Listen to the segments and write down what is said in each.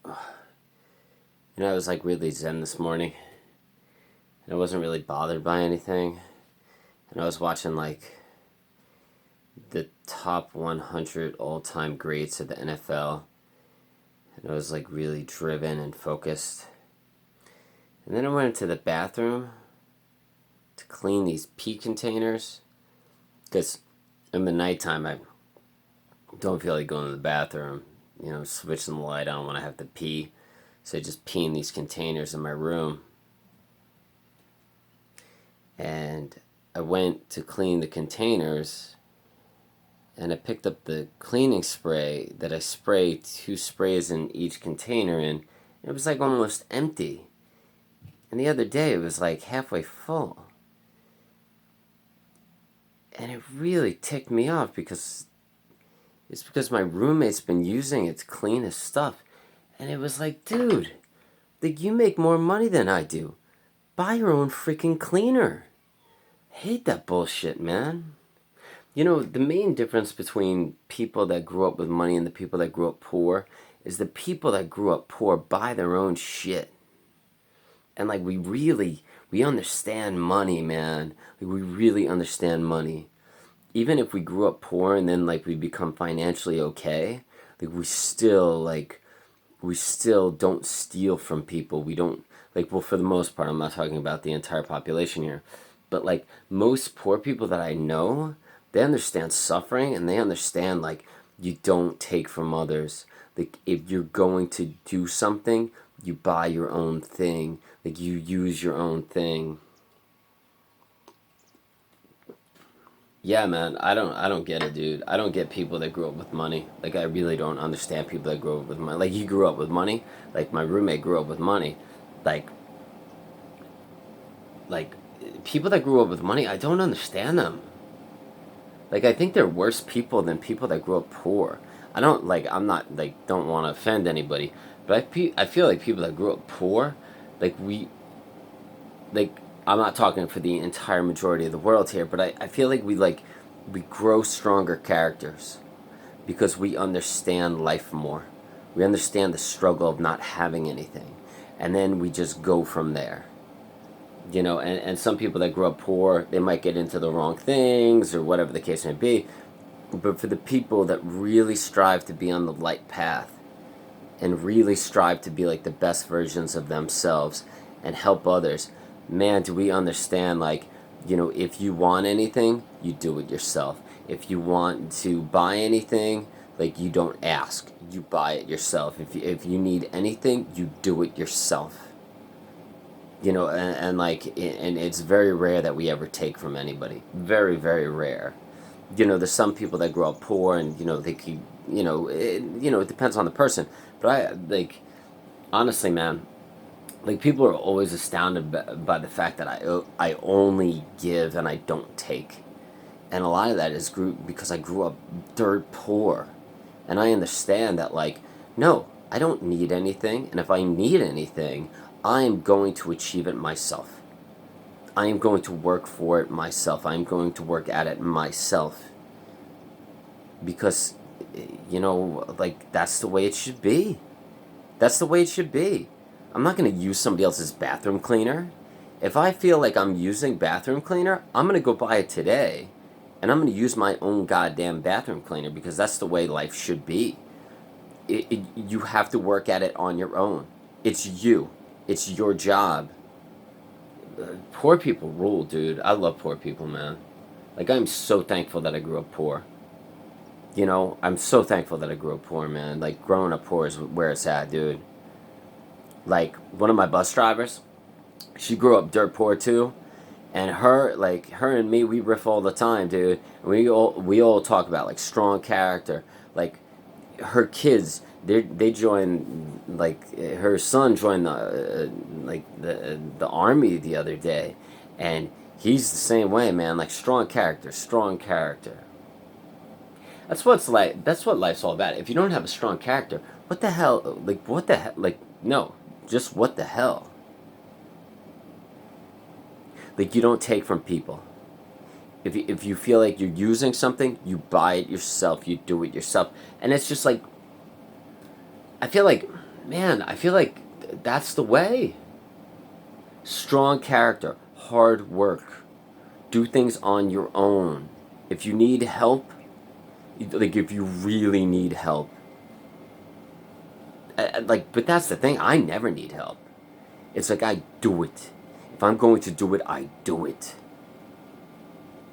I was like really zen this morning. And I wasn't really bothered by anything. And I was watching like the top 100 all-time greats of the NFL. And I was like really driven and focused. And then I went into the bathroom to clean these pee containers. Because in the nighttime, I don't feel like going to the bathroom. Switching the light on when I have to pee. So I just pee in these containers in my room. And I went to clean the containers, and I picked up the cleaning spray that I spray 2 sprays in each container, and it was like almost empty. And the other day it was like halfway full. And it really ticked me off because my roommate's been using it to clean his stuff. And it was like, dude, like, you make more money than I do. Buy your own freaking cleaner. Hate that bullshit, man. The main difference between people that grew up with money and the people that grew up poor is the people that grew up poor buy their own shit. And like, we understand money, man. Like, we really understand money. Even if we grew up poor and then like we become financially okay, like we still don't steal from people. We don't, like, well, for the most part, I'm not talking about the entire population here, but like most poor people that I know, they understand suffering, and they understand like you don't take from others. Like, if you're going to do something, you buy your own thing. Like, you use your own thing. Yeah, man, I don't get it, dude. I don't get people that grew up with money. Like, I really don't understand people that grew up with money. Like, you grew up with money. Like, my roommate grew up with money. Like, like people that grew up with money, I don't understand them. Like, I think they're worse people than people that grew up poor. I don't, like, I'm not, like, don't want to offend anybody, but I feel like people that grew up poor, like, like, I'm not talking for the entire majority of the world here, but I feel like we grow stronger characters because we understand life more. We understand the struggle of not having anything. And then we just go from there. And some people that grew up poor, they might get into the wrong things or whatever the case may be. But for the people that really strive to be on the light path and really strive to be like the best versions of themselves and help others, man, do we understand, like, if you want anything, you do it yourself. If you want to buy anything, like, you don't ask, you buy it yourself. If you need anything, you do it yourself. And like, and it's very rare that we ever take from anybody. Very, very rare. There's some people that grow up poor, and they keep, it depends on the person. But I, like, honestly, man, like, people are always astounded by the fact that I only give and I don't take. And a lot of that is because I grew up dirt poor. And I understand that, like, no, I don't need anything. And if I need anything, I am going to achieve it myself. I am going to work for it myself. I am going to work at it myself. Because, like, that's the way it should be. That's the way it should be. I'm not going to use somebody else's bathroom cleaner. If I feel like I'm using bathroom cleaner, I'm going to go buy it today. And I'm going to use my own goddamn bathroom cleaner, because that's the way life should be. You have to work at it on your own. It's you. It's your job. Poor people rule, dude. I love poor people, man. Like, I'm so thankful that I grew up poor. I'm so thankful that I grew up poor, man. Like, growing up poor is where it's at, dude. Like, one of my bus drivers, she grew up dirt poor too, and her and me, we riff all the time, dude. And we all talk about, like, strong character. Like, her kids, they joined, like, her son joined the army the other day, and he's the same way, man. Like, strong character, strong character. That's what life's all about. If you don't have a strong character, what the hell? Like, what the hell? Like, no, just what the hell? Like, you don't take from people. If you feel like you're using something, you buy it yourself. You do it yourself, and it's just like, I feel like man, I feel like that's the way. Strong character, hard work, do things on your own. If you need help, like if you really need help, like, but that's the thing, I never need help. It's like I do it. If I'm going to do it, I do it.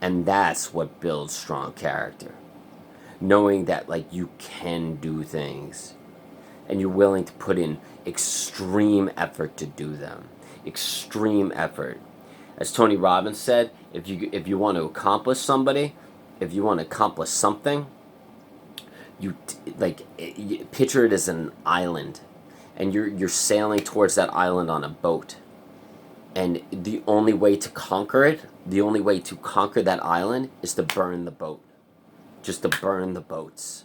And that's what builds strong character. Knowing that, like, you can do things and you're willing to put in extreme effort to do them. Extreme effort. As Tony Robbins said, if you want to accomplish if you want to accomplish something, picture it as an island, and you're sailing towards that island on a boat. And the only way to conquer that island is to burn the boat. Just to burn the boats.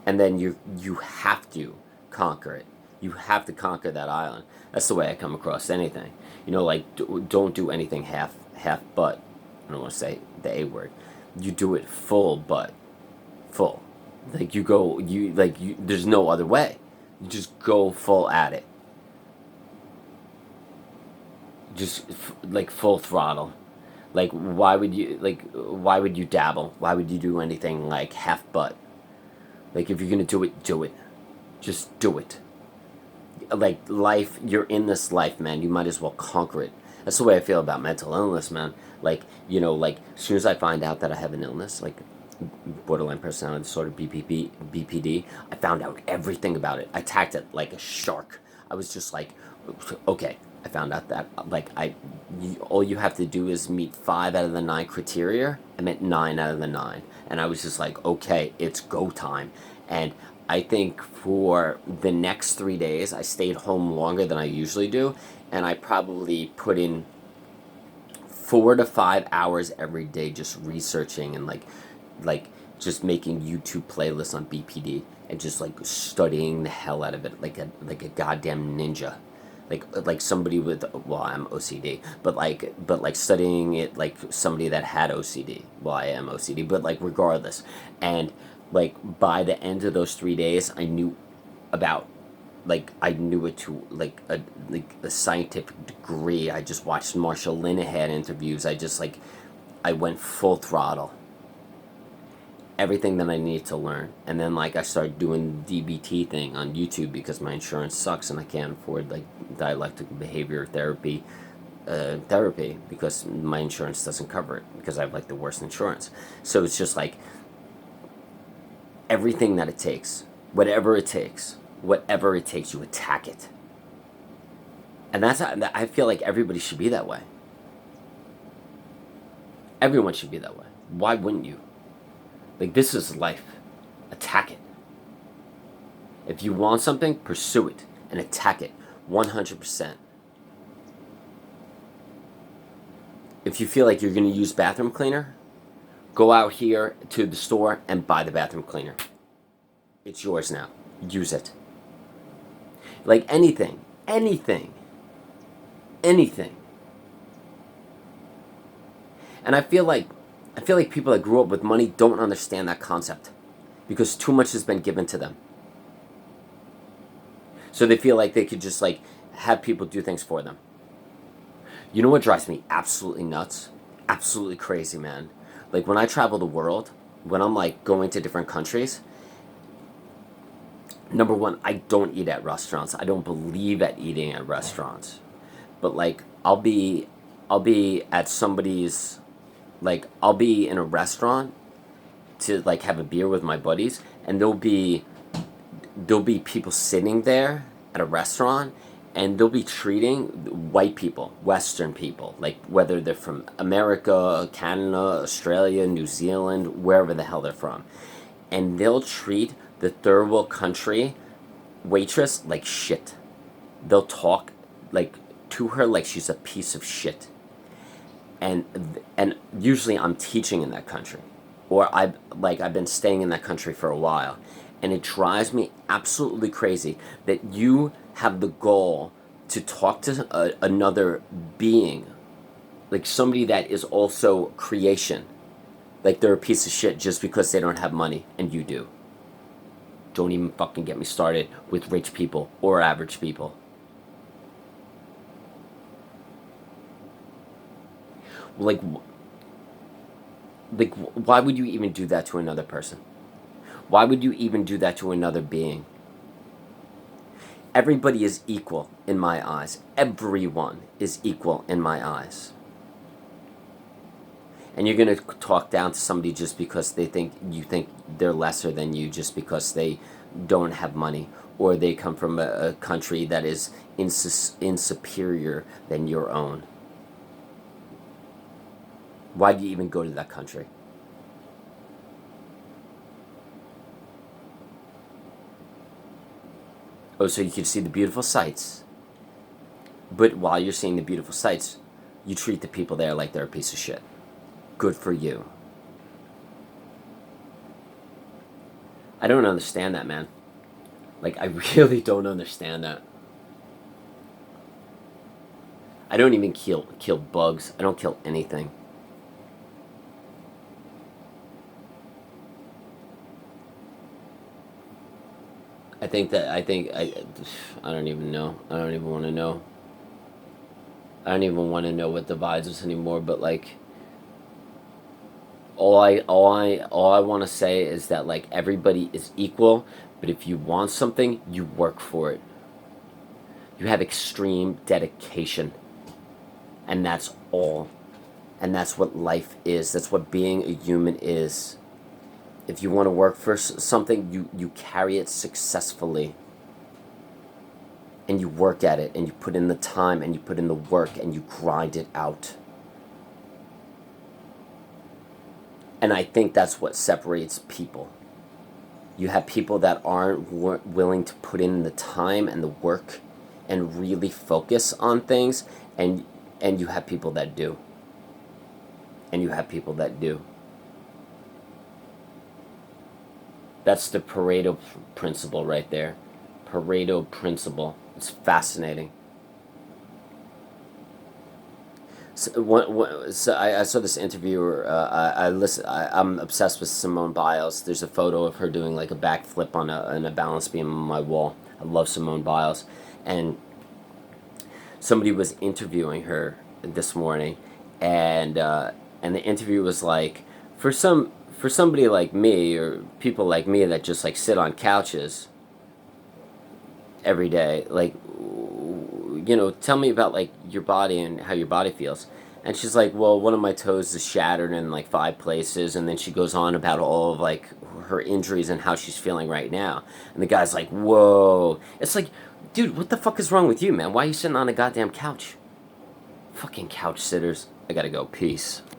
And then you have to conquer it. You have to conquer that island. That's the way I come across anything. Like, don't do anything half butt. I don't want to say the A word. You do it full butt. Full. Like, there's no other way. You just go full at it. Just like full throttle. Like, why would you dabble? Why would you do anything like half butt? Like, if you're gonna do it, do it. Just do it. Like, life, you're in this life, man. You might as well conquer it. That's the way I feel about mental illness, man. Like, as soon as I find out that I have an illness, like borderline personality disorder, BPD, I found out everything about it. I attacked it like a shark. I was just like, okay, I found out that, like, all you have to do is meet 5 out of the 9 criteria. I met 9 out of the 9. And I was just like, okay, it's go time. And I think for the next 3 days, I stayed home longer than I usually do. And I probably put in 4 to 5 hours every day just researching and like just making YouTube playlists on BPD and just like studying the hell out of it like a goddamn ninja. Like somebody with, well, I'm OCD, but like studying it like somebody that had OCD. Well, I am OCD, but like regardless. And like by the end of those 3 days, I knew it to like a scientific degree. I just watched Marshall Linehan interviews. I went full throttle. Everything that I needed to learn. And then like I started doing the DBT thing on YouTube because my insurance sucks and I can't afford like dialectical behavior therapy because my insurance doesn't cover it because I have like the worst insurance. So it's just like everything that it takes, whatever it takes, you attack it. And I feel like everybody should be that way. Everyone should be that way. Why wouldn't you? Like, this is life. Attack it. If you want something, pursue it and attack it 100%. If you feel like you're going to use bathroom cleaner, go out here to the store and buy the bathroom cleaner. It's yours now. Use it. Like anything. And I feel like people that grew up with money don't understand that concept because too much has been given to them. So they feel like they could just like have people do things for them. You know what drives me absolutely nuts? Absolutely crazy, man. Like when I travel the world, when I'm like going to different countries, number one, I don't eat at restaurants. I don't believe at eating at restaurants. But like I'll be at somebody's, like I'll be in a restaurant to like have a beer with my buddies, and there'll be people sitting there at a restaurant, and they'll be treating white people, Western people, like whether they're from America, Canada, Australia, New Zealand, wherever the hell they're from, and they'll treat the third world country waitress like shit. They'll talk like to her like she's a piece of shit. And usually I'm teaching in that country, or I've been staying in that country for a while, and it drives me absolutely crazy that you have the goal to talk to another being, like somebody that is also creation, like they're a piece of shit just because they don't have money and you do. Don't even fucking get me started with rich people or average people. Like, why would you even do that to another person? Why would you even do that to another being? Everybody is equal in my eyes. Everyone is equal in my eyes. And you're going to talk down to somebody just because you think they're lesser than you, just because they don't have money, or they come from a country that is insuperior than your own. Why do you even go to that country? Oh, so you can see the beautiful sights. But while you're seeing the beautiful sights, you treat the people there like they're a piece of shit. Good for you. I don't understand that, man. Like, I really don't understand that. I don't even kill bugs. I don't kill anything. I don't even know. I don't even want to know. I don't even want to know what divides us anymore, but like, all I want to say is that like everybody is equal, but if you want something, you work for it. You have extreme dedication. And that's all. And that's what life is. That's what being a human is. If you want to work for something, you carry it successfully. And you work at it, and you put in the time, and you put in the work, and you grind it out. And I think that's what separates people. You have people that aren't willing to put in the time and the work and really focus on things, and you have people that do. And you have people that do. That's the Pareto principle right there. Pareto principle. It's fascinating. So I saw this interviewer. I'm obsessed with Simone Biles. There's a photo of her doing like a backflip on a balance beam on my wall. I love Simone Biles, and somebody was interviewing her this morning, and the interview was like, for somebody like me or people like me that just like sit on couches every day, like, tell me about like your body and how your body feels. And she's like, well, one of my toes is shattered in like 5 places, and then she goes on about all of like her injuries and how she's feeling right now. And the guy's like, whoa. It's like, dude, what the fuck is wrong with you, man? Why are you sitting on a goddamn couch? Fucking couch sitters. I gotta go. Peace.